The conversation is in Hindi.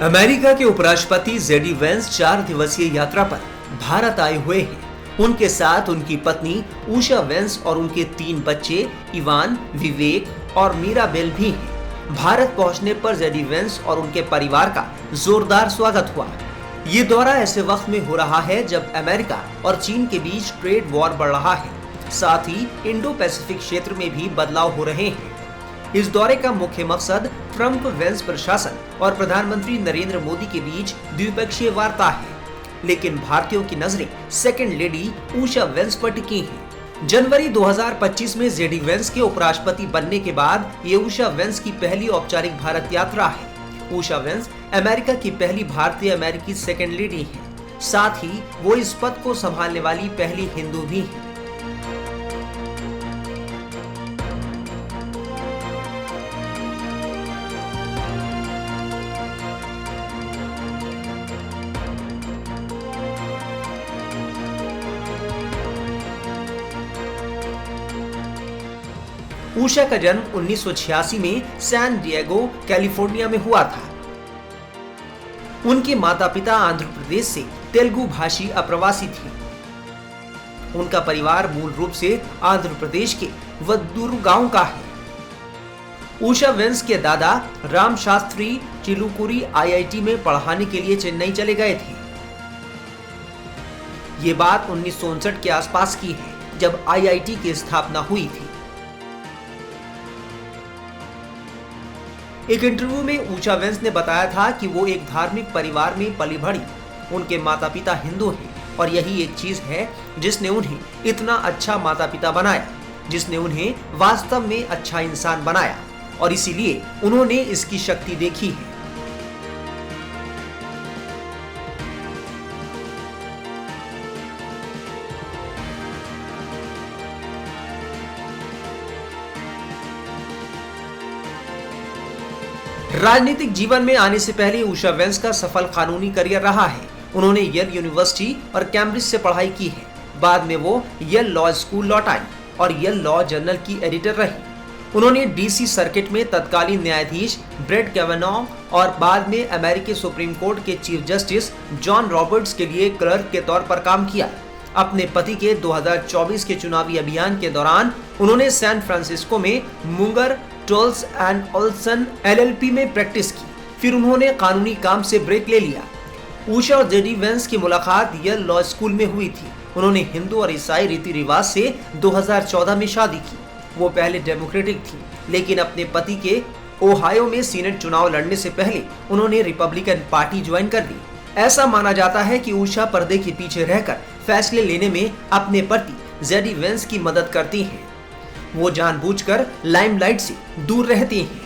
अमेरिका के उपराष्ट्रपति जेडी वेंस 4 दिवसीय यात्रा पर भारत आए हुए हैं। उनके साथ उनकी पत्नी उषा वेंस और उनके 3 बच्चे इवान, विवेक और मीराबेल भी हैं। भारत पहुंचने पर जेडी वेंस और उनके परिवार का जोरदार स्वागत हुआ। ये दौरा ऐसे वक्त में हो रहा है जब अमेरिका और चीन के बीच ट्रेड वॉर बढ़ रहा है, साथ ही इंडो पैसिफिक क्षेत्र में भी बदलाव हो रहे हैं। इस दौरे का मुख्य मकसद ट्रंप वेंस प्रशासन और प्रधानमंत्री नरेंद्र मोदी के बीच द्विपक्षीय वार्ता है, लेकिन भारतीयों की नजरें सेकंड लेडी उषा वेंस पर टिकी हैं। जनवरी 2025 में जेडी वेंस के उपराष्ट्रपति बनने के बाद ये उषा वेंस की पहली औपचारिक भारत यात्रा है। उषा वेंस अमेरिका की पहली भारतीय अमेरिकी सेकंड लेडी हैं। साथ ही वो इस पद को संभालने वाली पहली हिंदू भी हैं। उषा का जन्म 1986 में सैन डिएगो, कैलिफोर्निया में हुआ था। उनके माता पिता आंध्र प्रदेश से तेलुगु भाषी अप्रवासी थे। उनका परिवार मूल रूप से आंध्र प्रदेश के वद्दूर गांव का है। उषा वेंस के दादा राम शास्त्री चिलुकुरी आईआईटी में पढ़ाने के लिए चेन्नई चले गए थे। ये बात 1959 के आसपास की है, जब आईआईटी की स्थापना हुई थी। एक इंटरव्यू में उषा वेंस ने बताया था कि वो एक धार्मिक परिवार में पली बढ़ी। उनके माता पिता हिंदू हैं और यही एक चीज है जिसने उन्हें इतना अच्छा माता पिता बनाया, जिसने उन्हें वास्तव में अच्छा इंसान बनाया, और इसीलिए उन्होंने इसकी शक्ति देखी है। राजनीतिक जीवन में आने से पहले उषा वेंस का सफल कानूनी करियर रहा है। उन्होंने येल यूनिवर्सिटी और कैम्ब्रिज से पढ़ाई की है। बाद में वो येल लॉ स्कूल लौट आई और येल लॉ जर्नल की एडिटर रही। उन्होंने डीसी सर्किट में तत्कालीन न्यायाधीश ब्रेट कैवेनॉ और बाद में अमेरिकी सुप्रीम कोर्ट के चीफ जस्टिस जॉन रॉबर्ट्स के लिए क्लर्क के तौर पर काम किया। अपने पति के 2024 के चुनावी अभियान के दौरान उन्होंने सैन फ्रांसिस्को में Munger Tolles and Olson LLP में प्रैक्टिस की। फिर उन्होंने कानूनी काम से ब्रेक ले लिया। उषा और जेडी वेंस की मुलाकात येल लॉ स्कूल में हुई थी। उन्होंने हिंदू और ईसाई रीति रिवाज से 2014 में शादी की। वो पहले डेमोक्रेटिक थी, लेकिन अपने पति के ओहायो में सीनेट चुनाव लड़ने से पहले उन्होंने रिपब्लिकन पार्टी ज्वाइन कर ली। ऐसा माना जाता है कि उषा पर्दे के पीछे रहकर फैसले लेने में अपने पति जेडी वेंस की मदद करती हैं। वो जानबूझकर लाइमलाइट से दूर रहती हैं।